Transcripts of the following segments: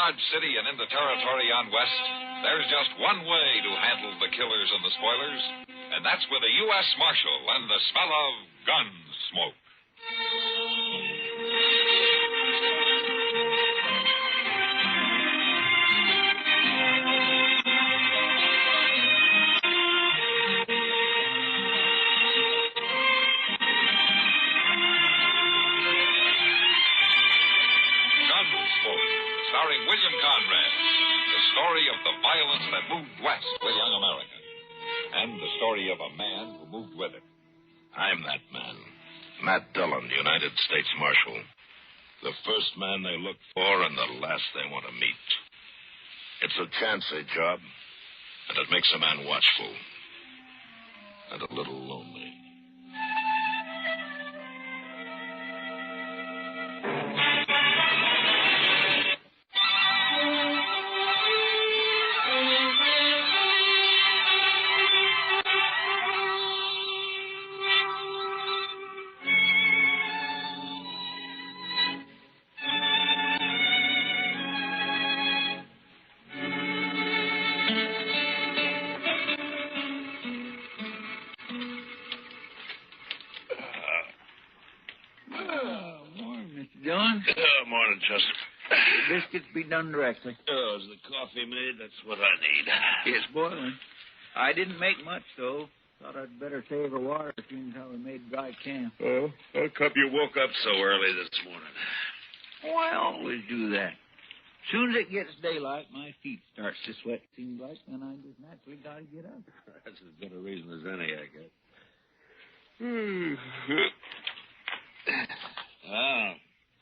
Dodge City and into territory on west, there's just one way to handle the killers and the spoilers, and that's with a U.S. Marshal and the smell of Gunsmoke. Starring William Conrad, the story of the violence that moved west with young America, and the story of a man who moved with it. I'm that man, Matt Dillon, United States Marshal. The first man they look for and the last they want to meet. It's a chancy job, and it makes a man watchful and a little lonely. Morning, Chester. Biscuits be done directly. Oh, is the coffee made? That's what I need. It's boiling. I didn't make much, though. Thought I'd better save the water seeing how we made dry camp. Oh, how come you woke up so early this morning? Oh, I always do that. Soon as it gets daylight, my feet starts to sweat, seems like, and I just naturally got to get up. That's as good a reason as any, I guess. Oh,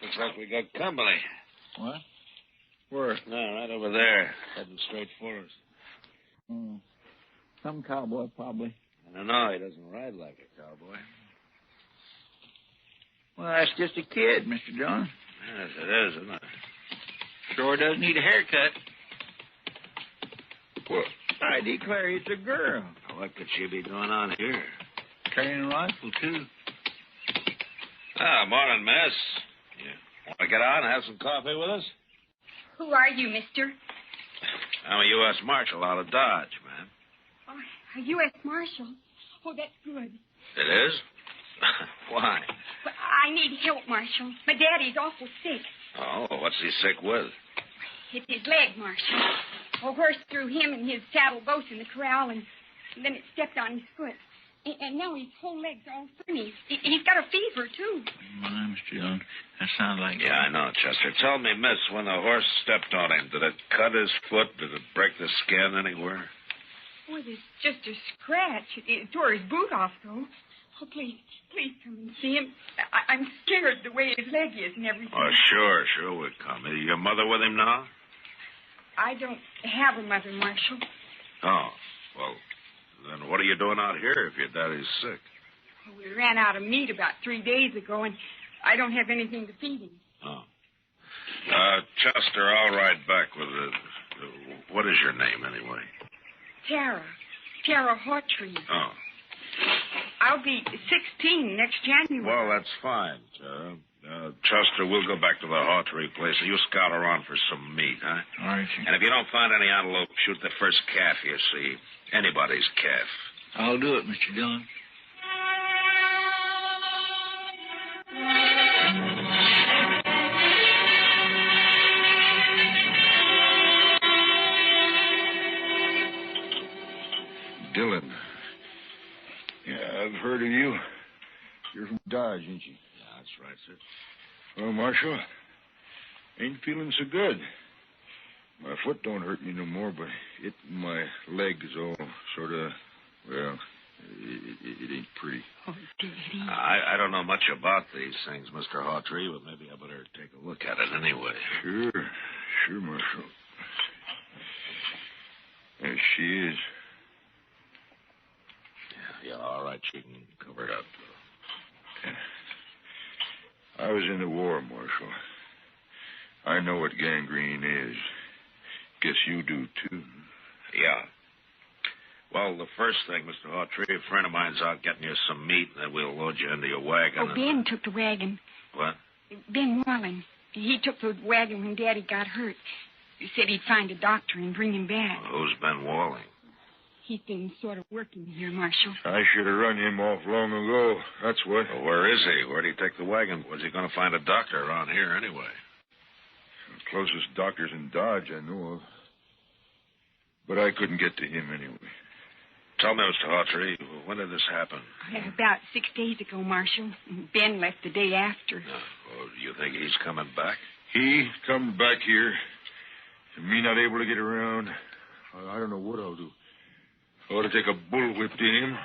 looks like we got company. What? Where? No, right over there, heading straight for us. Oh, some cowboy, probably. I don't know. He doesn't ride like a cowboy. Well, that's just a kid, Mr. John. Yes, it is, isn't it? Sure does need a haircut. Well, I declare it's a girl. What could she be doing on here? Carrying a rifle, too. Ah, morning, miss. You want to get out and have some coffee with us? Who are you, mister? I'm a U.S. Marshal out of Dodge, ma'am. Oh, a U.S. Marshal? Oh, that's good. It is? Why? But I need help, Marshal. My daddy's awful sick. Oh, what's he sick with? It's his leg, Marshal. A horse threw him and his saddle both in the corral, and then it stepped on his foot. And now his whole leg's all funny. He's got a fever, too. My, Mr. Young, that sounds like... Yeah, I know, Chester. Tell me, miss, when the horse stepped on him, did it cut his foot? Did it break the skin anywhere? Oh, it's just a scratch. It tore his boot off, though. Oh, please come and see him. I'm scared the way his leg is and everything. Oh, sure, we'll come. Is your mother with him now? I don't have a mother, Marshal. Oh, well, then what are you doing out here if your daddy's sick? Well, we ran out of meat about 3 days ago, and I don't have anything to feed him. Oh. Chester, I'll ride back with what is your name, anyway? Tara Hawtree. Oh. I'll be 16 next January. Well, that's fine, Tara. Chester, we'll go back to the Hawtree place, and you scout around for some meat, huh? All right, sir. And if you don't find any antelope, shoot the first calf you see. Anybody's calf. I'll do it, Mr. Dillon. Dillon. Yeah, I've heard of you. You're from Dodge, ain't you? Yeah, that's right, sir. Well, Marshal, ain't feeling so good. My foot don't hurt me no more, but my leg is all sort of, well, it ain't pretty. Oh, Daddy. I don't know much about these things, Mr. Hawtree, but maybe I better take a look at it anyway. Sure, Marshal. There she is. Yeah, all right, you can cover it up. I was in the war, Marshal. I know what gangrene is. Guess you do, too. Yeah. Well, the first thing, Mr. Hawtree, a friend of mine's out getting you some meat, and then we'll load you into your wagon. Oh, Ben took the wagon. What? Ben Warren. He took the wagon when Daddy got hurt. said he'd find a doctor and bring him back. Well, who's Ben Walling? He's been sort of working here, Marshal. I should have run him off long ago. That's what. Well, where is he? Where'd he take the wagon? Was he going to find a doctor around here anyway? The closest doctor's in Dodge I know of. But I couldn't get to him anyway. Tell me, Mr. Hawtrey, when did this happen? About 6 days ago, Marshal. Ben left the day after. Well, do you think he's coming back? He come back here, and me not able to get around. I don't know what I'll do. I ought to take a bullwhip to him.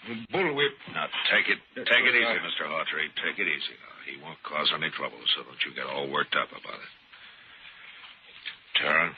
A bullwhip. Now, take it easy, Mr. Hawtrey. Take it easy. He won't cause any trouble, so don't you get all worked up about it. Tara,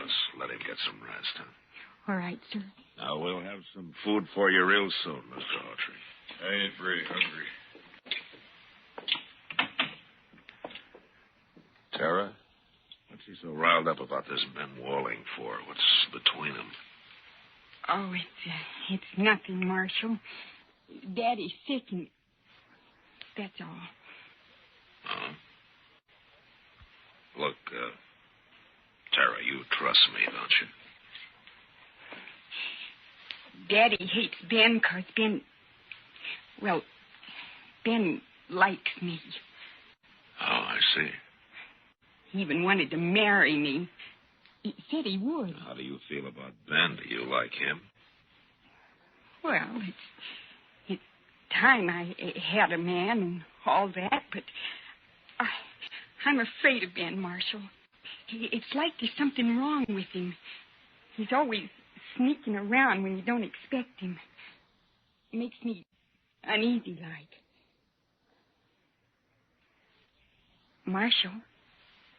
let's let him get some rest, huh? All right, sir. Now, we'll have some food for you real soon, Mr. Hawtrey. I ain't very hungry. Tara, what's he so riled up about this Ben Walling for? What's between them? Oh, it's nothing, Marshal. Daddy's sick, and that's all. Oh? Look, Tara, you trust me, don't you? Daddy hates Ben because Ben likes me. Oh, I see. He even wanted to marry me. He said he would. How do you feel about Ben? Do you like him? Well, it's time I had a man and all that, but I'm afraid of Ben, Marshal. It's like there's something wrong with him. He's always sneaking around when you don't expect him. It makes me uneasy like. Marshal?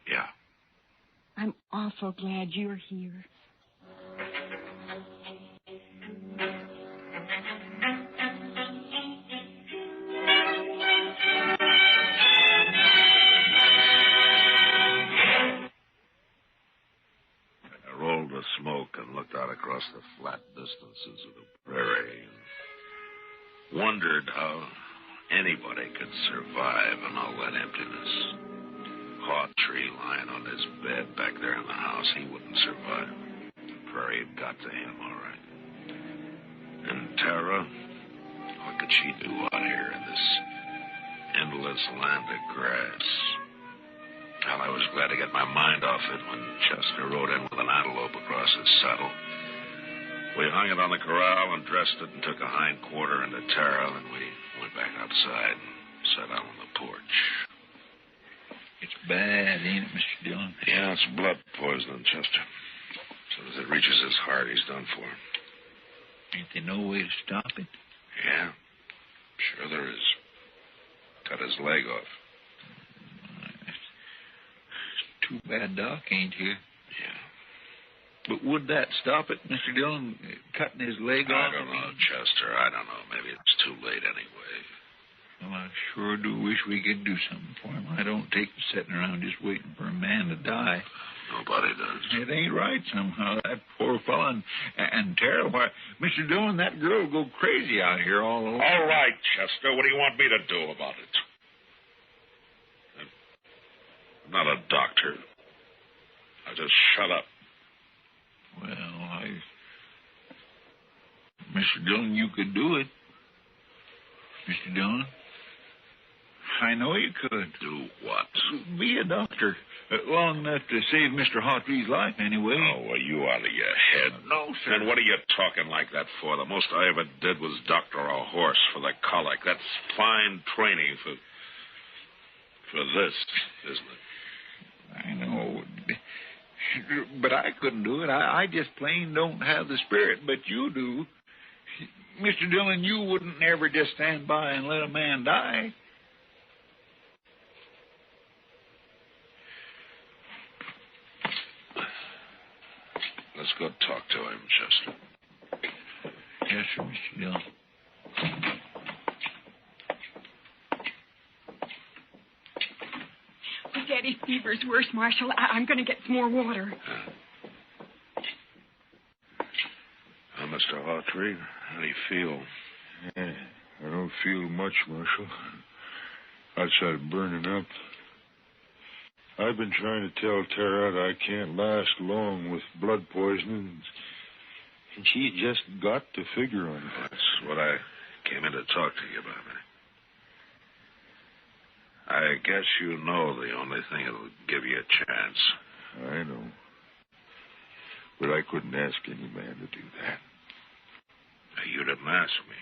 Yeah. I'm awful glad you're here. I rolled the smoke and looked out across the flat distances of the prairie and wondered how anybody could survive in all that emptiness. Hawtrey lying on his bed back there in the house, he wouldn't survive. The prairie had got to him, all right. And Tara, what could she do out here in this endless land of grass? Well, I was glad to get my mind off it when Chester rode in with an antelope across his saddle. We hung it on the corral and dressed it and took a hind quarter into Tara, and we went back outside and sat out on the porch. It's bad, ain't it, Mr. Dillon? Yeah, it's blood poisoning, Chester. As soon as it reaches his heart, he's done for. Ain't there no way to stop it? Yeah, sure there is. Cut his leg off. It's too bad Doc ain't here. Yeah. But would that stop it, Mr. Dillon, cutting his leg off? I don't know, Chester. I don't know. Maybe it's too late anyway. Well, I sure do wish we could do something for him. I don't take to sitting around just waiting for a man to die. Nobody does. It ain't right somehow. That poor fella and Tara, why, Mr. Dillon, that girl will go crazy out here all alone. All right, Chester. What do you want me to do about it? I'm not a doctor. I'll just shut up. Well, Mr. Dillon, you could do it. Mr. Dillon, I know you could. Do what? Be a doctor. Long enough to save Mr. Hawtrey's life, anyway. Oh, well, you out of your head. No, sir. And what are you talking like that for? The most I ever did was doctor a horse for the colic. That's fine training for this, isn't it? I know. But I couldn't do it. I just plain don't have the spirit, but you do. Mr. Dillon, you wouldn't never just stand by and let a man die. Let's go talk to him, Chester. Yes, sir, Mr. Dillon. Daddy's fever's worse, Marshal. I'm going to get some more water. Mr. Hawtrey, how do you feel? I don't feel much, Marshal. Outside of burning up. I've been trying to tell Tara that I can't last long with blood poisoning, and she just got to figure on it. That's what I came in to talk to you about, man. I guess you know the only thing that'll give you a chance. I know. But I couldn't ask any man to do that. You didn't ask me.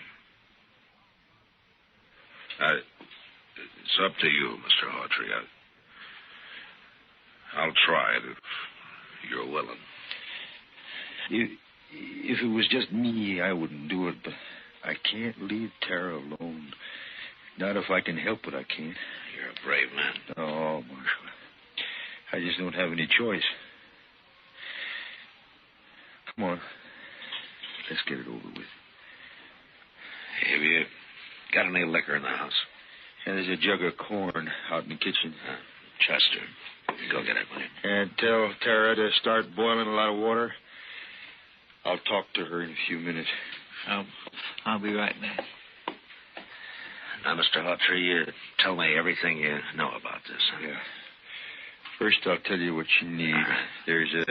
It's up to you, Mr. Hawtrey. I'll try it if you're willing. If it was just me, I wouldn't do it, but I can't leave Tara alone. Not if I can help it, I can't. You're a brave man. Oh, Marshal. I just don't have any choice. Come on. Let's get it over with. Have you got any liquor in the house? Yeah, there's a jug of corn out in the kitchen. Chester, go get it, will you? And tell Tara to start boiling a lot of water. I'll talk to her in a few minutes. I'll be right back. Now, Mr. Hawtrey, you tell me everything you know about this. Huh? Yeah. First, I'll tell you what you need. Right. There's a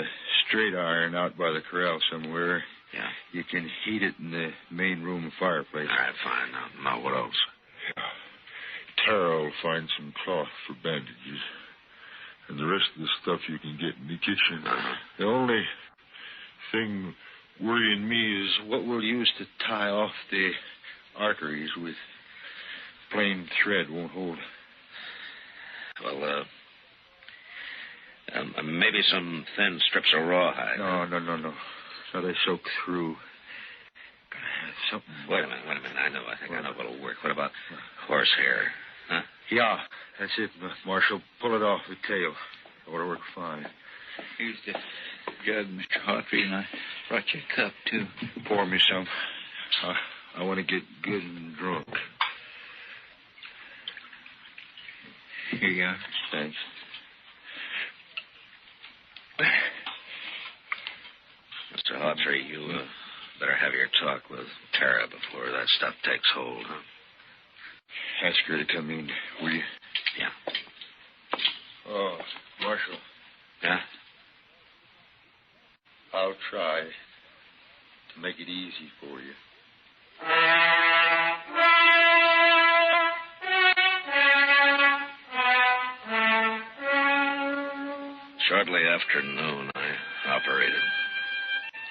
straight iron out by the corral somewhere. Yeah. You can heat it in the main room fireplace. All right, fine. Now what else? Yeah. Tara will find some cloth for bandages. And the rest of the stuff you can get in the kitchen. Uh-huh. The only thing worrying me is what we'll use to tie off the arteries with. Plain thread won't hold. Well, maybe some thin strips of rawhide. No. So they soak through. Something. Wait a minute. I think I know what'll work. What about horsehair? Huh? Yeah, that's it, Marshal. Pull it off the tail. It'll work fine. Here's the jug, Mr. Hawtrey, and I brought you a cup, too. Pour me some. I want to get good and drunk. Here you are. Thanks. Mr. Hawtrey, you better have your talk with Tara before that stuff takes hold, huh? Ask her to come in, will you? Yeah. Oh, Marshal. Yeah? I'll try to make it easy for you. Shortly after noon, I operated.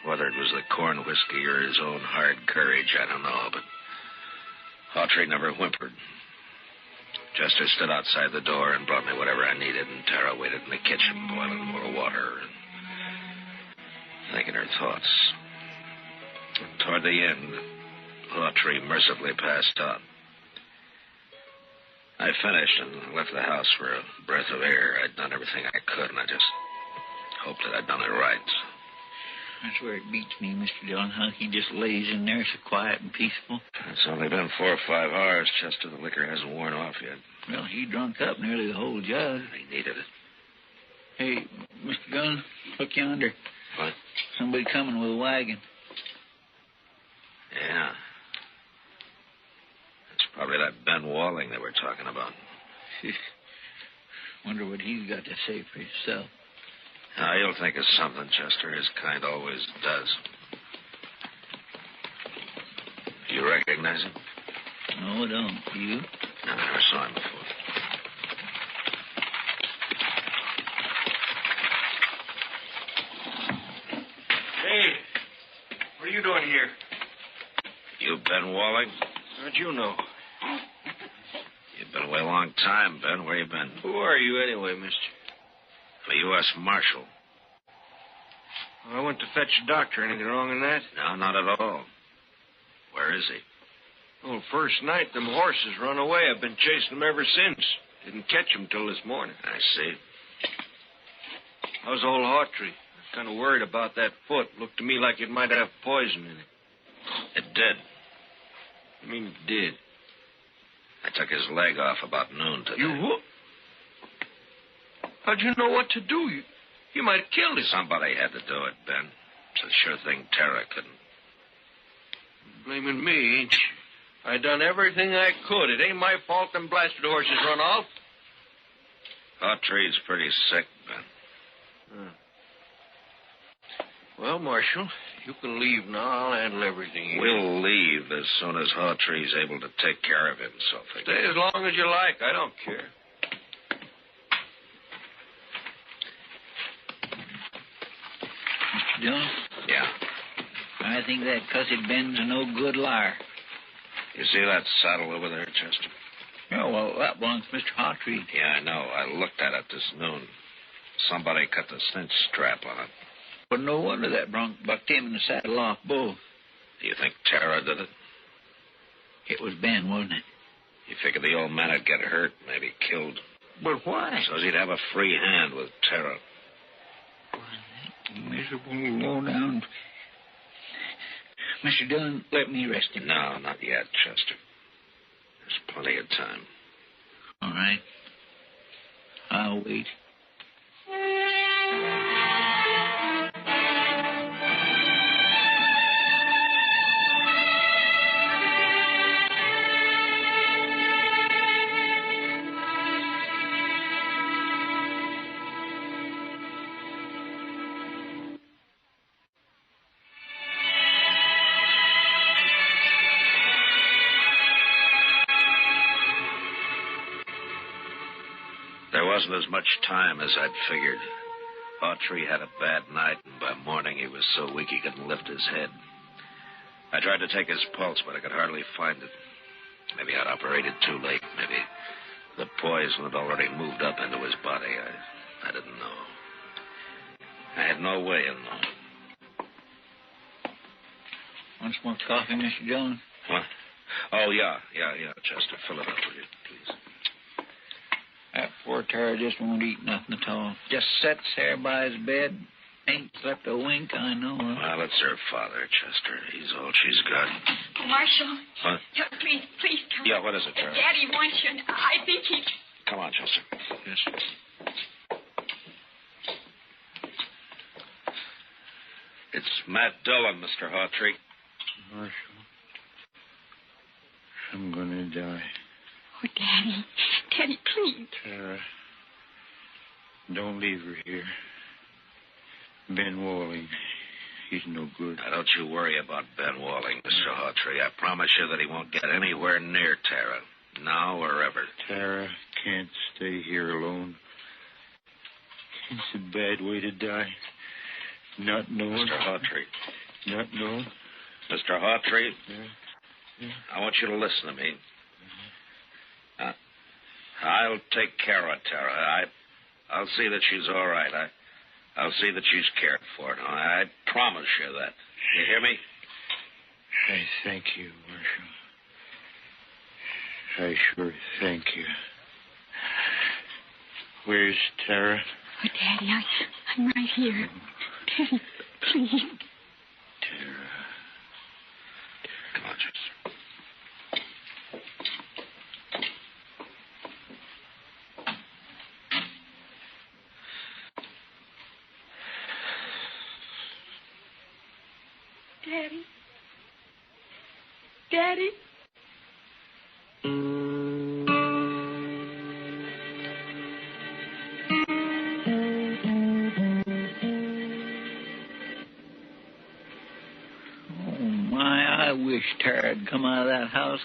Whether it was the corn whiskey or his own hard courage, I don't know, but Hawtrey never whimpered. Chester stood outside the door and brought me whatever I needed, and Tara waited in the kitchen boiling more water and thinking her thoughts. And toward the end, Hawtrey mercifully passed out. I finished and left the house for a breath of air. I'd done everything I could, and I just hoped that I'd done it right. That's where it beats me, Mr. Dillon, how he just lays in there so quiet and peaceful. It's only been 4 or 5 hours, Chester. The liquor hasn't worn off yet. Well, he drunk up nearly the whole jug. He needed it. Hey, Mr. Gunn, look yonder. What? Somebody coming with a wagon. Yeah. It's probably that Ben Walling they were talking about. Wonder what he's got to say for himself. Now, you'll think of something, Chester. His kind always does. You recognize him? No, I don't. You? No, I never saw him before. Hey, what are you doing here? You Ben Walling? How'd you know? You've been away a long time, Ben. Where you been? Who are you anyway, mister? I'm a U.S. Marshal. I went to fetch a doctor. Anything wrong in that? No, not at all. Where is he? Well, first night, them horses run away. I've been chasing them ever since. Didn't catch them till this morning. I see. How's old Hawtrey? I was kind of worried about that foot. Looked to me like it might have poison in it. It did. I mean, it did. I took his leg off about noon today. You what? How'd you know what to do? You might have killed him. Somebody had to do it, Ben. It's a sure thing Tara couldn't. Blaming me, ain't you? I done everything I could. It ain't my fault them blasted horses run off. Hawtree's pretty sick, Ben. Well, Marshal, you can leave now. I'll handle everything here. We'll leave as soon as Hawtree's able to take care of himself again. Stay as long as you like. I don't care. Mr. Dillon? Yeah. I think that cussed Ben's a no good liar. You see that saddle over there, Chester? Yeah, well, that belongs to Mr. Hawtree. Yeah, I know. I looked at it this noon. Somebody cut the cinch strap on it. But no wonder that bronc bucked him and the saddle off both. Do you think Tara did it? It was Ben, wasn't it? You figured the old man would get hurt, maybe killed. But why? So he'd have a free hand with Tara. Miserable, low-down. Mr. Dillon, let me rest him. No, not yet, Chester. There's plenty of time. All right. I'll wait. There wasn't as much time as I'd figured. Hawtree had a bad night, and by morning he was so weak he couldn't lift his head. I tried to take his pulse, but I could hardly find it. Maybe I'd operated too late. Maybe the poison had already moved up into his body. I didn't know. I had no way of knowing. Want some more coffee, Mr. Dillon? What? Oh, yeah, Chester. Fill it up, will you, please? That poor Tara just won't eat nothing at all. Just sits there by his bed. Ain't slept a wink, I know. Well, it's her father, Chester. He's all she's got. Marshal. What? Please come. Yeah, what is it, Tara? Daddy wants you, and I think he... Come on, Chester. Yes. It's Matt Dillon, Mr. Hawtree. Marshal, I'm going to die. Oh, Daddy. Daddy, please. Tara, don't leave her here. Ben Walling, he's no good. Now, don't you worry about Ben Walling, Mr. Hawtree. I promise you that he won't get anywhere near Tara, now or ever. Tara can't stay here alone. It's a bad way to die. Not knowing. Mr. Hawtree. Not knowing. Mr. Hawtree, Yeah. I want you to listen to me. I'll take care of Tara. I'll see that she's all right. I'll see that she's cared for. Now, I promise you that. You hear me? I thank you, Marshal. I sure thank you. Where's Tara? Oh, Daddy, I'm right here. Daddy, please. Tara. Come on, Chester. Daddy. Daddy. I wish Tara'd come out of that house.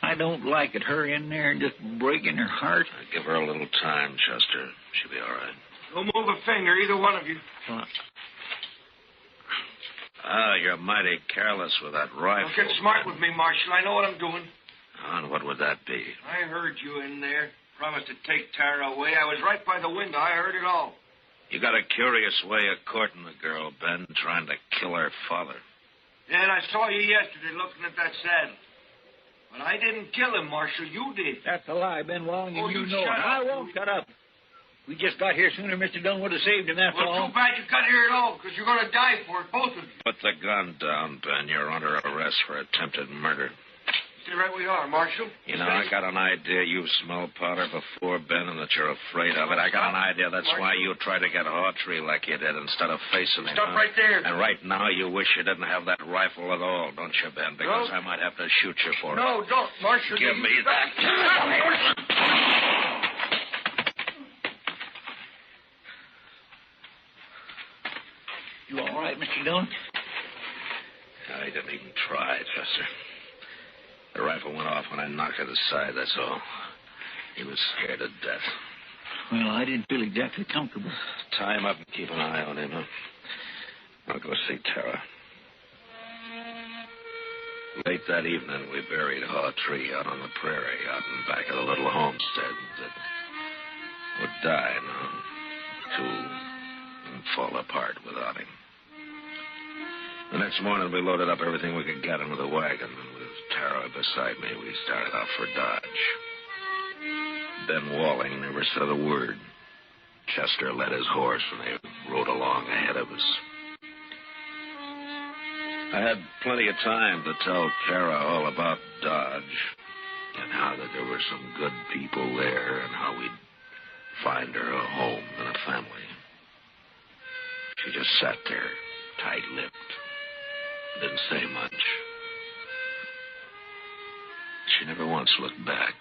I don't like it. Her in there and just breaking her heart. Give her a little time, Chester. She'll be all right. Don't move a finger, either one of you. You're mighty careless with that rifle. Don't get smart with me, Marshal. I know what I'm doing. And what would that be? I heard you in there. Promised to take Tara away. I was right by the window. I heard it all. You got a curious way of courting the girl, Ben, trying to kill her father. And I saw you yesterday looking at that saddle. But I didn't kill him, Marshal. You did. That's a lie, Ben Walling, and Oh, you you know it. shut up. I won't shut up. We just got here sooner. Mr. Dunn would have saved him, that's Well, all. too bad you got here at all, because you're going to die for it, both of you. Put the gun down, Ben. You're under arrest for attempted murder. Stay right where you are, Marshal. You know, I got an idea you smelled powder before, Ben, and that you're afraid of it. I got an idea that's why you tried to get Hawtree like you did instead of facing him. Stop right there. And right now you wish you didn't have that rifle at all, don't you, Ben? Because No. I might have to shoot you for it. No, don't, Marshal. Give me that. yet, Mr. Dillon? I didn't even try, Chester. The rifle went off when I knocked it aside, that's all. He was scared to death. Well, I didn't feel exactly comfortable. Tie him up and keep an eye on him, huh? I'll go see Tara. Late that evening, we buried a tree out on the prairie, out in back of the little homestead that would die now, too, and fall apart without him. The next morning, we loaded up everything we could get into the wagon, and with Tara beside me, we started out for Dodge. Ben Walling never said a word. Chester led his horse, and they rode along ahead of us. I had plenty of time to tell Tara all about Dodge and how that there were some good people there and how we'd find her a home and a family. She just sat there, tight-lipped, didn't say much. She never once looked back.